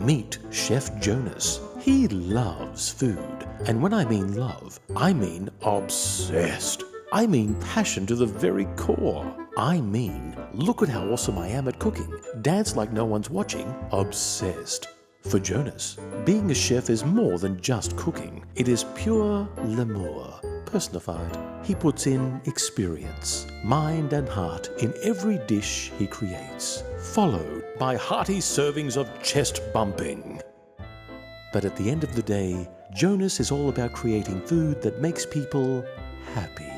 Meet Chef Jonas. He loves food. And when I mean love, I mean obsessed. I mean passion to the very core. I mean, look at how awesome I am at cooking. Dance like no one's watching. Obsessed. For Jonas, being a chef is more than just cooking. It is pure l'amour, personified. He puts in experience, mind and heart in every dish he creates, followed by hearty servings of chest bumping. But at the end of the day, Jonas is all about creating food that makes people happy.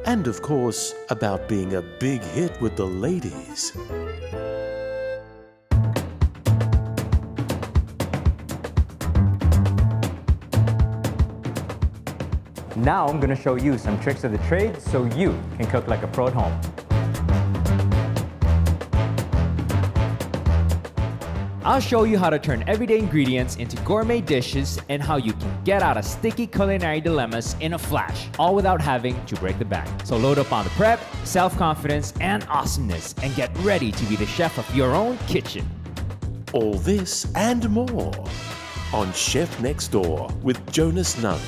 And of course, about being a big hit with the ladies. Now I'm going to show you some tricks of the trade so you can cook like a pro at home. I'll show you how to turn everyday ingredients into gourmet dishes and how you can get out of sticky culinary dilemmas in a flash, all without having to break the bank. So load up on the prep, self-confidence, and awesomeness, and get ready to be the chef of your own kitchen. All this and more on Chef Next Door with Jonas Ng.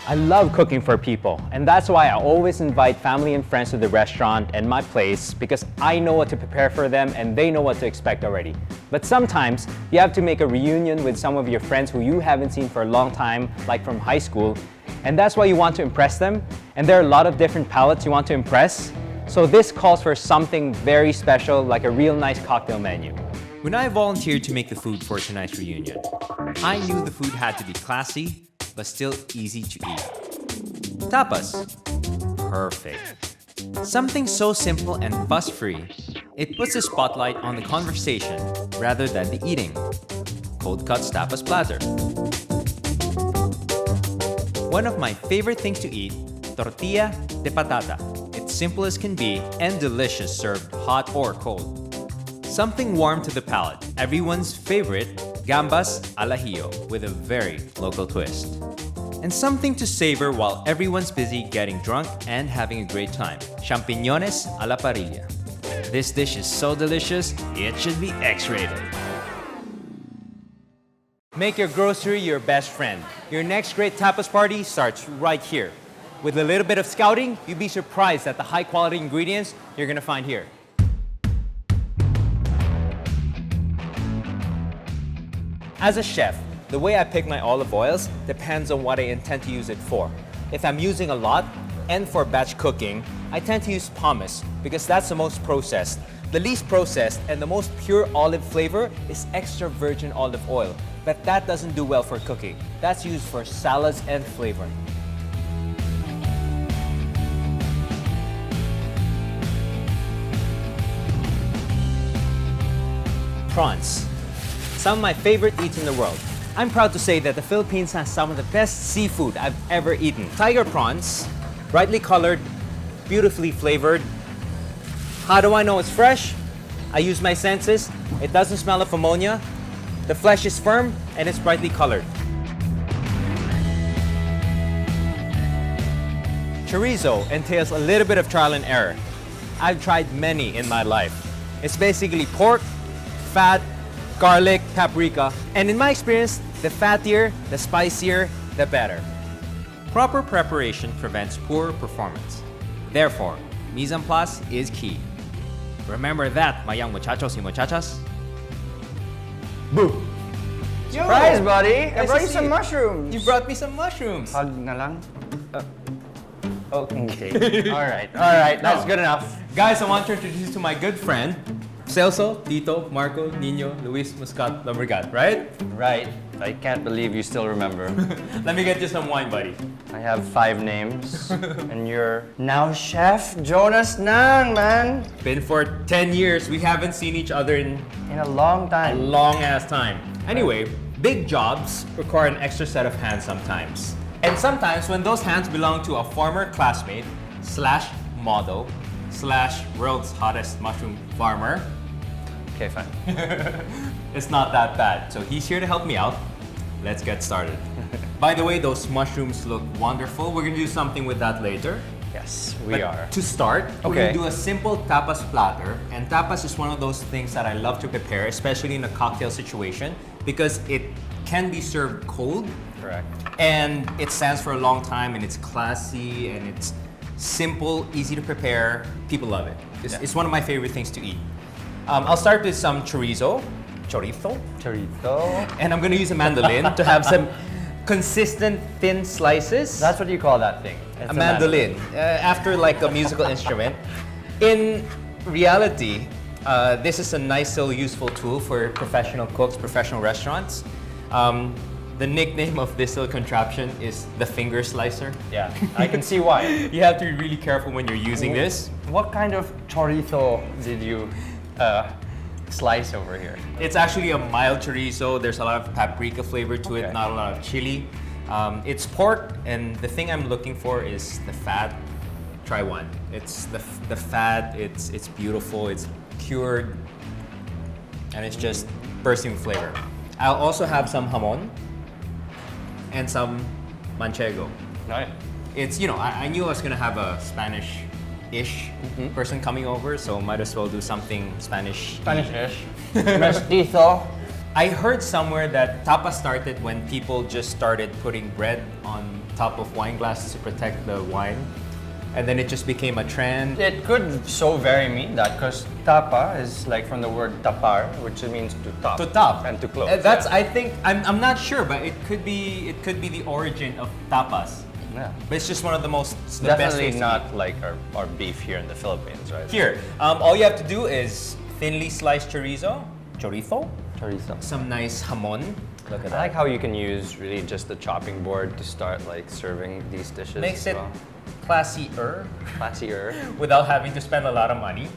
I love cooking for people, and that's why I always invite family and friends to the restaurant and my place because I know what to prepare for them and they know what to expect already. But sometimes you have to make a reunion with some of your friends who you haven't seen for a long time, like from high school, and that's why you want to impress them, and there are a lot of different palates you want to impress. So this calls for something very special, like a real nice cocktail menu. When I volunteered to make the food for tonight's reunion, I knew the food had to be classy, but still easy to eat. Tapas. Perfect. Something so simple and fuss-free. It puts the spotlight on the conversation rather than the eating. Cold cuts tapas platter. One of my favorite things to eat, tortilla de patata. It's simple as can be and delicious served hot or cold. Something warm to the palate. Everyone's favorite, gambas al ajillo with a very local twist. And something to savor while everyone's busy getting drunk and having a great time. Champiñones a la parrilla. This dish is so delicious, it should be X-rated. Make your grocery your best friend. Your next great tapas party starts right here. With a little bit of scouting, you'd be surprised at the high-quality ingredients you're gonna find here. As a chef, the way I pick my olive oils depends on what I intend to use it for. If I'm using a lot, and for batch cooking, I tend to use pomace because that's the most processed. The least processed and the most pure olive flavor is extra virgin olive oil, but that doesn't do well for cooking. That's used for salads and flavoring. Prawns. Some of my favorite eats in the world. I'm proud to say that the Philippines has some of the best seafood I've ever eaten. Tiger prawns, brightly colored, beautifully flavored. How do I know it's fresh? I use my senses. It doesn't smell of ammonia. The flesh is firm and it's brightly colored. Chorizo entails a little bit of trial and error. I've tried many in my life. It's basically pork, fat, garlic, paprika, and in my experience, the fattier, the spicier, the better. Proper preparation prevents poor performance. Therefore, mise en place is key. Remember that, my young muchachos y muchachas. Boo! Surprise, buddy! I Nice brought to you see some you. mushrooms. You brought me some mushrooms. Hug na lang. Okay. All right. That's good enough. Guys, I want to introduce you to my good friend, Celso, Tito, Marco, Nino, Luis, Muscat, Lombrigat, right? Right. I can't believe you still remember. Let me get you some wine, buddy. I have 5 names, and you're now Chef Jonas Ng, man. Been for 10 years, we haven't seen each other in In a long a time. long ass time. Anyway, big jobs require an extra set of hands sometimes. And sometimes when those hands belong to a former classmate slash model slash world's hottest mushroom farmer, Okay, fine. it's not that bad. So he's here to help me out. Let's get started. By the way, those mushrooms look wonderful. We're gonna do something with that later. Yes, we are. To start, we're Okay. gonna do a simple tapas platter. And tapas is one of those things that I love to prepare, especially in a cocktail situation, because it can be served cold. Correct. And it stands for a long time, and it's classy, and it's simple, easy to prepare. People love it. It's one of my favorite things to eat. I'll start with some chorizo. Chorizo. And I'm gonna use a mandolin to have some consistent thin slices. That's what you call that thing. It's a mandolin, after like a musical instrument. In reality, this is a nice little useful tool for professional cooks, professional restaurants. The nickname of this little contraption is the finger slicer. Yeah, I can see why. You have to be really careful when you're using this. What kind of chorizo did you slice over here? It's actually a mild chorizo. There's a lot of paprika flavor to it, Okay. not a lot of chili. It's pork, and the thing I'm looking for is the fat. Try one. It's the fat. It's beautiful. It's cured, and it's just bursting with flavor. I'll also have some jamon and some manchego. Nice. It's, I knew I was gonna have a Spanish-ish person coming over, so might as well do something Spanish. Spanish-ish. Mestizo. I heard somewhere that tapas started when people just started putting bread on top of wine glasses to protect the wine. And then it just became a trend. It could so very mean that because tapa is like from the word tapar, which means to top. To top. And to close. That's, yeah. I think, I'm not sure, but it could be the origin of tapas. Yeah. But it's just one of the best Definitely ways to not eat. like our beef here in the Philippines, right? Here, all you have to do is thinly sliced chorizo, Chorizo. some nice jamon. Look at I like that. how you can use really just the chopping board to start like serving these dishes. Makes as it well. classier Classier. without having to spend a lot of money.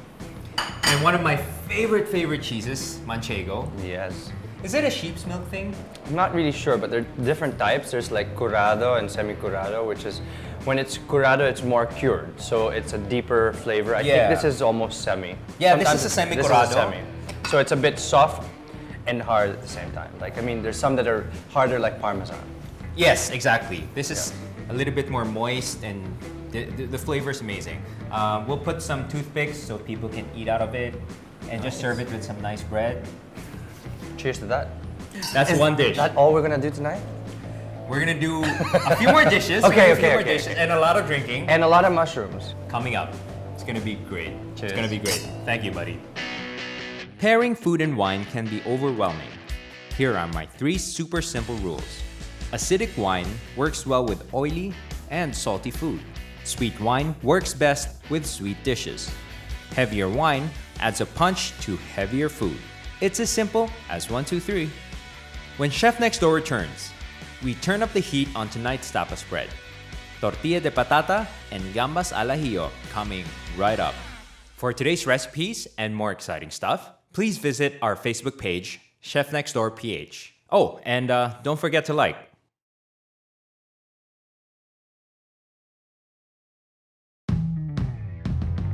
And one of my favorite cheeses, manchego. Yes. Is it a sheep's milk thing? I'm not really sure, but there are different types. There's like curado and semi-curado, which is when it's curado, it's more cured, so it's a deeper flavor. I Yeah. think this is almost semi. Yeah, this Sometimes is a this semi-curado. semi. So it's a bit soft and hard at the same time. Like, I mean, there's some that are harder like Parmesan. Yes, exactly. This is a little bit more moist, and the flavor is amazing. We'll put some toothpicks so people can eat out of it, and just serve it with some nice bread. Cheers to that. That's one dish. Is that all we're gonna do tonight? We're gonna do a few more dishes. Okay, a few more okay. dishes, and a lot of drinking And a lot of mushrooms. coming up. It's gonna be great. Cheers. It's gonna be great. Thank you, buddy. Pairing food and wine can be overwhelming. Here are my 3 super simple rules. Acidic wine works well with oily and salty food. Sweet wine works best with sweet dishes. Heavier wine adds a punch to heavier food. It's as simple as 1, 2, 3. When Chef Next Door returns, we turn up the heat on tonight's tapas spread. Tortilla de patata and gambas al ajillo coming right up. For today's recipes and more exciting stuff, please visit our Facebook page, Chef Next Door PH. Oh, and don't forget to like.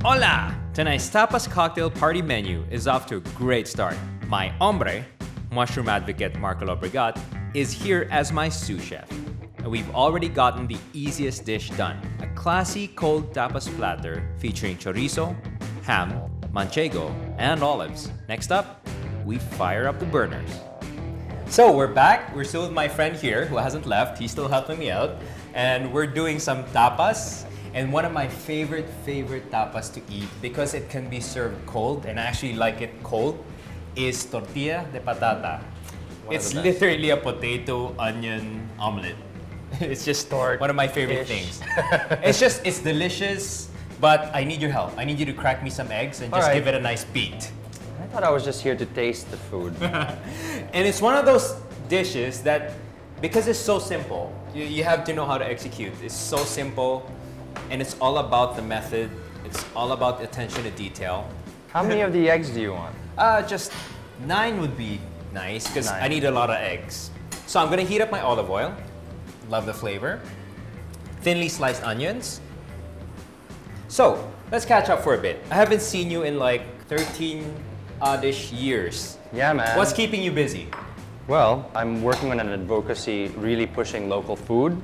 Hola! Tonight's tapas cocktail party menu is off to a great start. My hombre, mushroom advocate Marco Lobregat, is here as my sous chef. And we've already gotten the easiest dish done, a classy cold tapas platter featuring chorizo, ham, manchego, and olives. Next up, we fire up the burners. So we're back. We're still with my friend here who hasn't left. He's still helping me out. And we're doing some tapas. And one of my favorite tapas to eat, because it can be served cold, and I actually like it cold, is tortilla de patata. It's literally a potato onion omelet. It's just one of my favorite things. It's delicious, but I need your help. I need you to crack me some eggs and just give it a nice beat. I thought I was just here to taste the food. And it's one of those dishes that, because it's so simple, you have to know how to execute. It's so simple, and it's all about the method. It's all about attention to detail. How many of the eggs do you want? Just 9 would be nice, because 9. I need a lot of eggs. So I'm gonna heat up my olive oil. Love the flavor. Thinly sliced onions. So, let's catch up for a bit. I haven't seen you in like 13-odd-ish years. Yeah, man. What's keeping you busy? Well, I'm working on an advocacy really pushing local food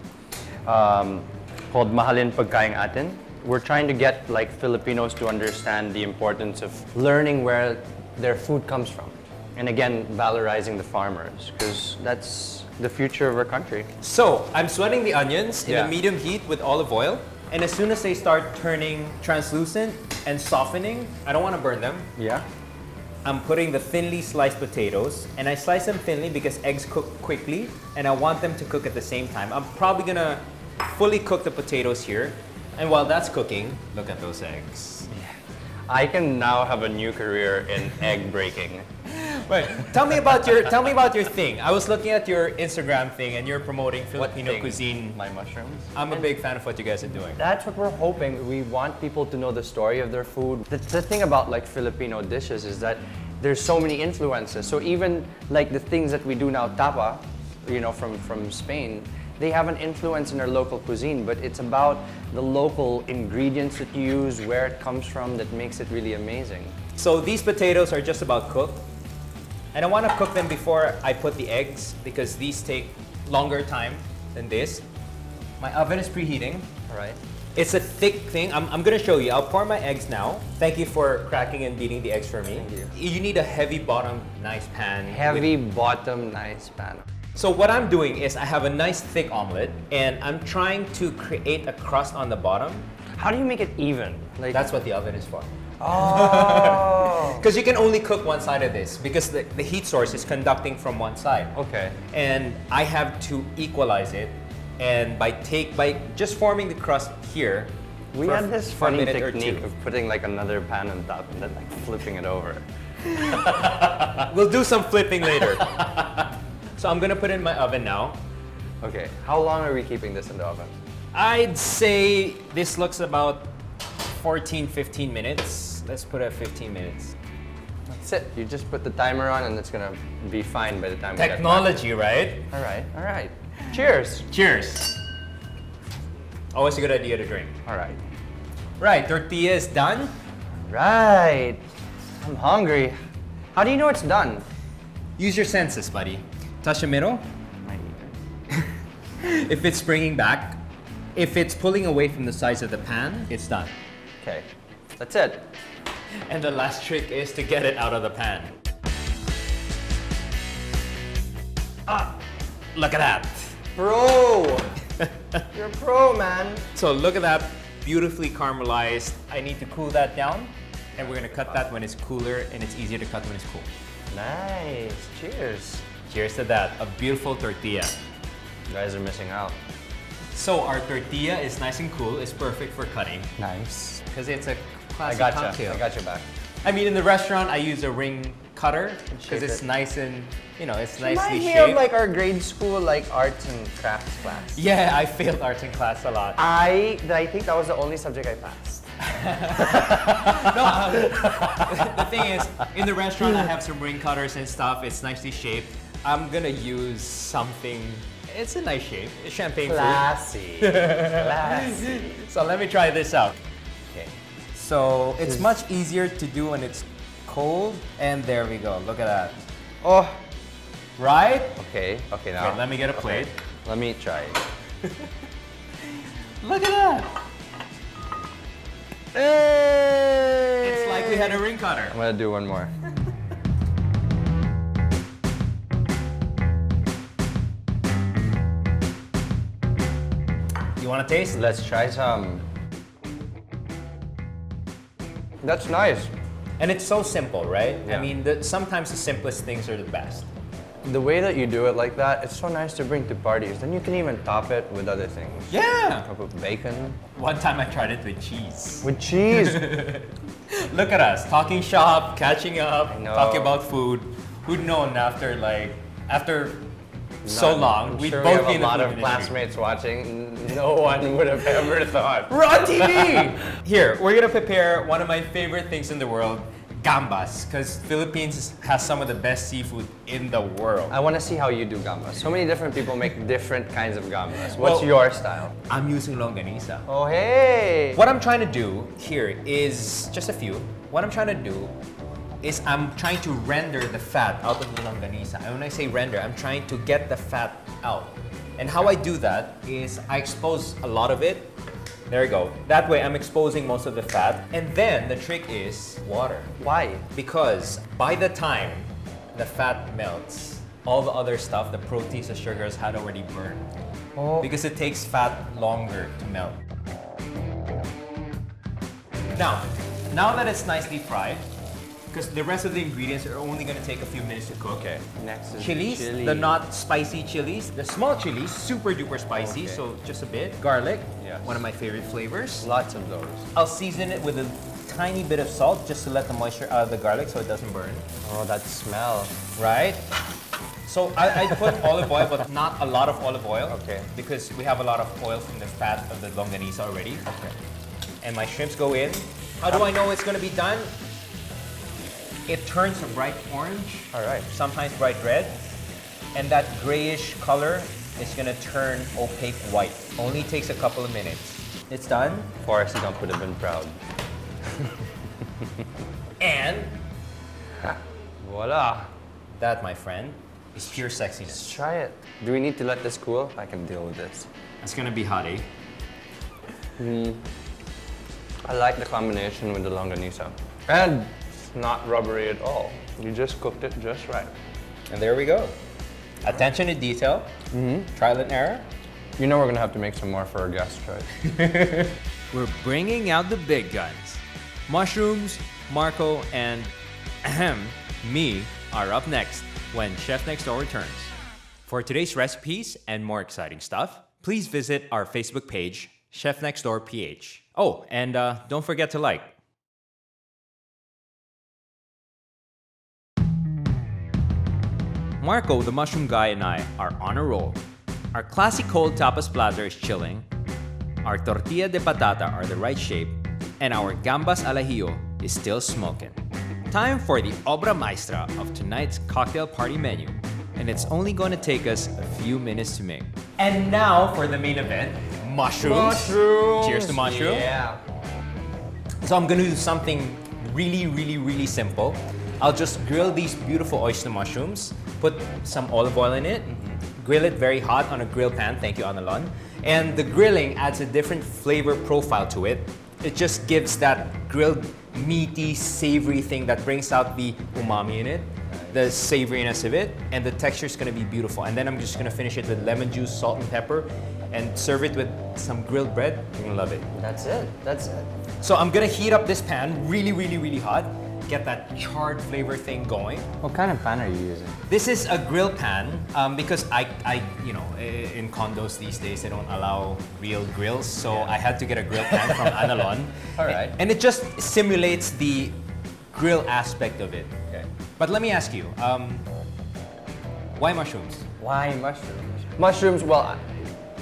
called Mahalin Pagkaing Atin, we're trying to get like Filipinos to understand the importance of learning where their food comes from. And again, valorizing the farmers, because that's the future of our country. So, I'm sweating the onions in Yeah. a medium heat with olive oil. And as soon as they start turning translucent and softening, I don't want to burn them. Yeah. I'm putting the thinly sliced potatoes, and I slice them thinly because eggs cook quickly, and I want them to cook at the same time. I'm probably gonna fully cook the potatoes here, and while that's cooking, look at those eggs. I can now have a new career in egg breaking. Wait, tell me about your thing. I was looking at your Instagram thing, and you're promoting Filipino thing? cuisine. My mushrooms. I'm a big fan of what you guys are doing. That's what we're hoping. We want people to know the story of their food. The thing about like Filipino dishes is that there's so many influences. So even like the things that we do now, tapa, you know, from Spain, they have an influence in our local cuisine, but it's about the local ingredients that you use, where it comes from, that makes it really amazing. So these potatoes are just about cooked. And I want to cook them before I put the eggs because these take longer time than this. My oven is preheating. All right. It's a thick thing. I'm going to show you. I'll pour my eggs now. Thank you for cracking and beating the eggs for me. Thank you. You need a heavy bottom, nice pan. Heavy bottom, nice pan. So what I'm doing is I have a nice thick omelet and I'm trying to create a crust on the bottom. How do you make it even? Like That's what the oven is for. Oh. Because you can only cook one side of this because the heat source is conducting from one side. Okay. And I have to equalize it. And by just forming the crust here, We for- had this for a funny minute or technique two. of putting like another pan on top and then like flipping it over. We'll do some flipping later. So I'm gonna put it in my oven now. Okay. How long are we keeping this in the oven? I'd say this looks about 14, 15 minutes. Let's put it at 15 minutes. That's it. You just put the timer on and it's gonna be fine by the time we get back. Technology, right? All right. All right. Cheers. Cheers. Always a good idea to drink. All right. Right, tortilla is done. Right. I'm hungry. How do you know it's done? Use your senses, buddy. Touch the middle. If it's springing back, if it's pulling away from the sides of the pan, it's done. Okay. That's it. And the last trick is to get it out of the pan. Look at that. Pro. You're a pro, man. So look at that, beautifully caramelized. I need to cool that down, and we're gonna cut that when it's cooler, and it's easier to cut when it's cool. Nice. Cheers. Cheers to that, a beautiful tortilla. You guys are missing out. So our tortilla is nice and cool. It's perfect for cutting Nice. because it's a I classic gotcha. cocktail. I got your back. I mean, in the restaurant, I use a ring cutter because shape it's it. nice and, it's Remind nicely me shaped. of like our grade school like arts and crafts class. Yeah, I failed arts in class a lot. I think that was the only subject I passed. The thing is, in the restaurant, I have some ring cutters and stuff. It's nicely shaped. I'm gonna use something. It's a nice shape. It's champagne Classy. Classy. fruit. So let me try this out. Okay. So it's much easier to do when it's cold. And there we go. Look at that. Oh. Right? Okay. Okay. Now. Wait, let me get a plate. Let me try it. Look at that. Hey! It's like we had a ring cutter. I'm gonna do one more. You want to taste? Let's try some. That's nice. And it's so simple, right? Yeah. I mean, sometimes the simplest things are the best. The way that you do it like that, it's so nice to bring to parties. Then you can even top it with other things. Yeah. Top with bacon. One time I tried it with cheese. With cheese. Look at us, talking shop, catching up, know. talking about food. Who'd known after so long, I'm we'd sure both we be have in a the lot food of industry. classmates watching. No one would have ever thought. We're on TV! Here, we're gonna prepare one of my favorite things in the world, gambas, because Philippines has some of the best seafood in the world. I want to see how you do gambas. So many different people make different kinds of gambas. What's Well- your style? I'm using longanisa. Oh, hey! What I'm trying to do here is just a few. What I'm trying to do is I'm trying to render the fat out of the longanisa. And when I say render, I'm trying to get the fat out. And how I do that is I expose a lot of it There you go. That way I'm exposing most of the fat. And then the trick is water. Why? Because by the time the fat melts, all the other stuff, the proteins, the sugars had already burned. Oh. Because it takes fat longer to melt. Now that it's nicely fried, because the rest of the ingredients are only going to take a few minutes to cook. Okay. Next is Chilies, chili. the not spicy chilies. The small chilies, super duper spicy, Okay. so just a bit. Garlic, Yes. one of my favorite flavors. Lots of those. I'll season it with a tiny bit of salt just to let the moisture out of the garlic so it doesn't burn. Oh, that smell. Right? So I put olive oil, but not a lot of olive oil. Okay. Because we have a lot of oil from the fat of the longanisa already. Okay. And my shrimps go in. How do I know it's gonna be done? It turns a bright orange, All right. sometimes bright red, and that grayish color is gonna turn opaque white. Only takes a couple of minutes. It's done. Forrest Gump would have been proud. And Voila. that, my friend, is pure Let's sexiness. try it. Do we need to let this cool? I can deal with this. It's gonna be hot, eh? I like the combination with the longanisa. And it's not rubbery at all. You just cooked it just right. And there we go. Attention to detail, trial and error. You know we're gonna have to make some more for our guests, right? We're bringing out the big guns. Mushrooms, Marco, and me are up next when Chef Next Door returns. For today's recipes and more exciting stuff, please visit our Facebook page, Chef Next Door PH. Oh, and don't forget to like. Marco, the mushroom guy, and I are on a roll. Our classic cold tapas platter is chilling, our tortilla de patata are the right shape, and our gambas al ajillo is still smoking. Time for the obra maestra of tonight's cocktail party menu, and it's only going to take us a few minutes to make. And now for the main event, mushrooms. Cheers to mushroom. Yeah. So I'm gonna do something really simple. I'll just grill these beautiful oyster mushrooms, put some olive oil in it, grill it very hot on a grill pan, thank you Analon. And the grilling adds a different flavor profile to it. It just gives that grilled, meaty, savory thing that brings out the umami in it, the savoriness of it, and the texture is gonna be beautiful. And then I'm just gonna finish it with lemon juice, salt and pepper, and serve it with some grilled bread. You're gonna love it. That's it. That's it. So I'm gonna heat up this pan really hot, get that charred flavor thing going. What kind of pan are you using? This is a grill pan because I you know, in condos these days they don't allow real grills, so I had to get a grill pan from Analon. All right. And it just simulates the grill aspect of it. Okay. But let me ask you, why mushrooms? Why mushrooms? Mushrooms, well,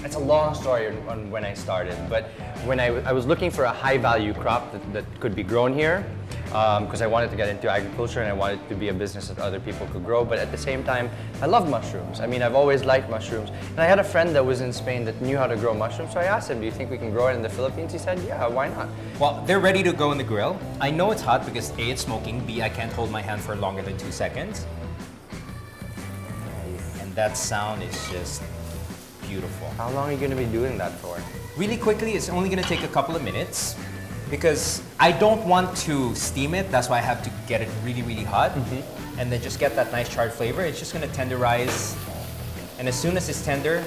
it's a long story on when I started, but when I was looking for a high value crop that could be grown here, because I wanted to get into agriculture and I wanted it to be a business that other people could grow, but at the same time, I love mushrooms. I mean, I've always liked mushrooms. And I had a friend that was in Spain that knew how to grow mushrooms, so I asked him, do you think we can grow it in the Philippines? He said, yeah, why not? Well, they're ready to go in the grill. I know it's hot because A, it's smoking, B, I can't hold my hand for longer than 2 seconds. And that sound is just beautiful. How long are you going to be doing that for? Really quickly, it's only gonna take a couple of minutes because I don't want to steam it. That's why I have to get it really hot and then just get that nice charred flavor. It's just gonna tenderize, and as soon as it's tender,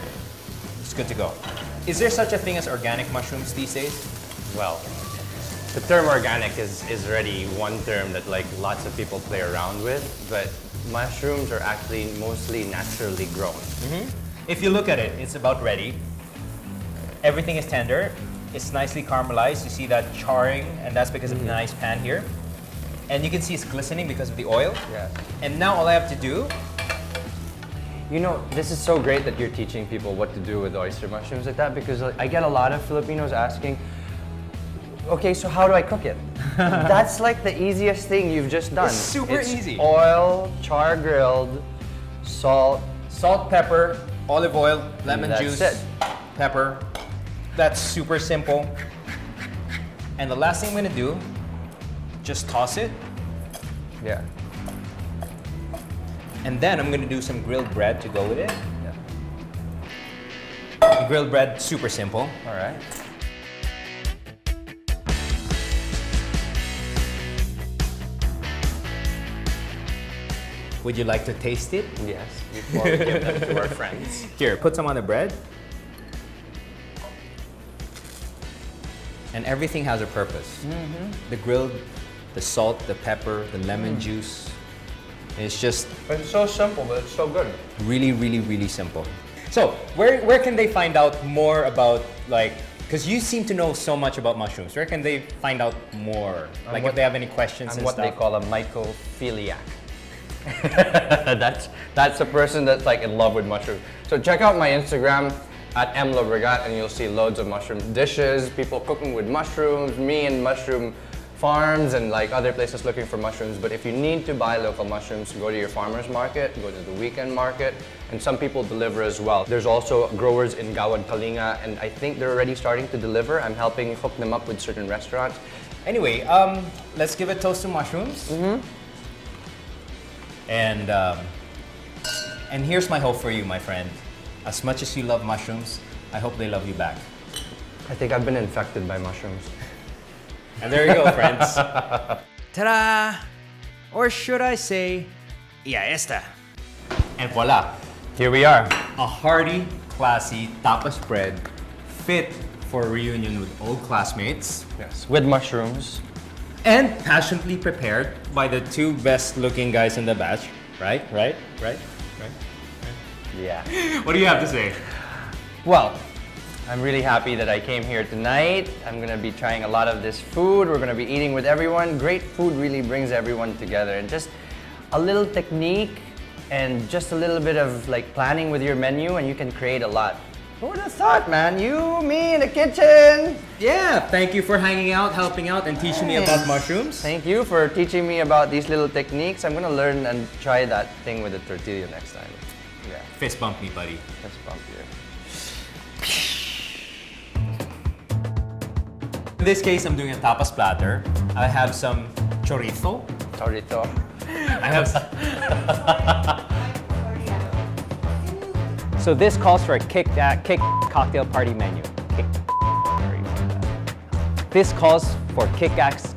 it's good to go. Is there such a thing as organic mushrooms these days? Well, the term organic is already one term that like lots of people play around with, but mushrooms are actually mostly naturally grown. If you look at it, it's about ready. Everything is tender. It's nicely caramelized. You see that charring, and that's because of the nice pan here. And you can see it's glistening because of the oil. Yeah. And now all I have to do, You know, this is so great that you're teaching people what to do with oyster mushrooms like that, because like, I get a lot of Filipinos asking, okay, so how do I cook it? That's like the easiest thing you've just done. It's super easy. Oil, char grilled, salt. salt, pepper, olive oil, lemon That's juice, it. pepper. That's super simple. And the last thing I'm gonna do, just toss it. Yeah. And then I'm gonna do some grilled bread to go with it. Yeah. The grilled bread, super simple. All right. Would you like to taste it? Yes, before we give them to our friends. Here, put some on the bread. And everything has a purpose. The grilled, the salt, the pepper, the lemon juice. It's just It's so simple, but it's so good. really, really, really simple. So, where can they find out more about, like, because you seem to know so much about mushrooms. Where can they find out more? Like, if they have any questions I'm and what stuff. they call a mycophiliac. that's a person that's like in love with mushrooms. So check out my Instagram at @mlobregat and you'll see loads of mushroom dishes, people cooking with mushrooms, me and mushroom farms and like other places looking for mushrooms. But if you need to buy local mushrooms, go to your farmer's market, go to the weekend market, and some people deliver as well. There's also growers in Gawad, Kalinga, and I think they're already starting to deliver. I'm helping hook them up with certain restaurants. Anyway, let's give a toast to mushrooms. And here's my hope for you, my friend. As much as you love mushrooms, I hope they love you back. I think I've been infected by mushrooms. And there you go, friends. Ta-da! Or should I say, ya esta. And voila, Here we are. a hearty, classy tapas bread fit for a reunion with old classmates Yes, with mushrooms. and passionately prepared by the two best-looking guys in the batch. Right? Yeah. What do you have to say? Well, I'm really happy that I came here tonight. I'm gonna be trying a lot of this food. We're gonna be eating with everyone. Great food really brings everyone together. And just a little technique and just a little bit of like planning with your menu and you can create a lot. Who would have thought, man? You, me in the kitchen. Yeah, thank you for hanging out, helping out, and teaching me about mushrooms. Thank you for teaching me about these little techniques. I'm gonna learn and try that thing with the tortilla next time. Yeah, Fist bump me, buddy. let's bump here. In this case, I'm doing a tapas platter. I have some chorizo. Torito. I have So this calls for a kick cocktail party menu. Kick. This calls for kick-ass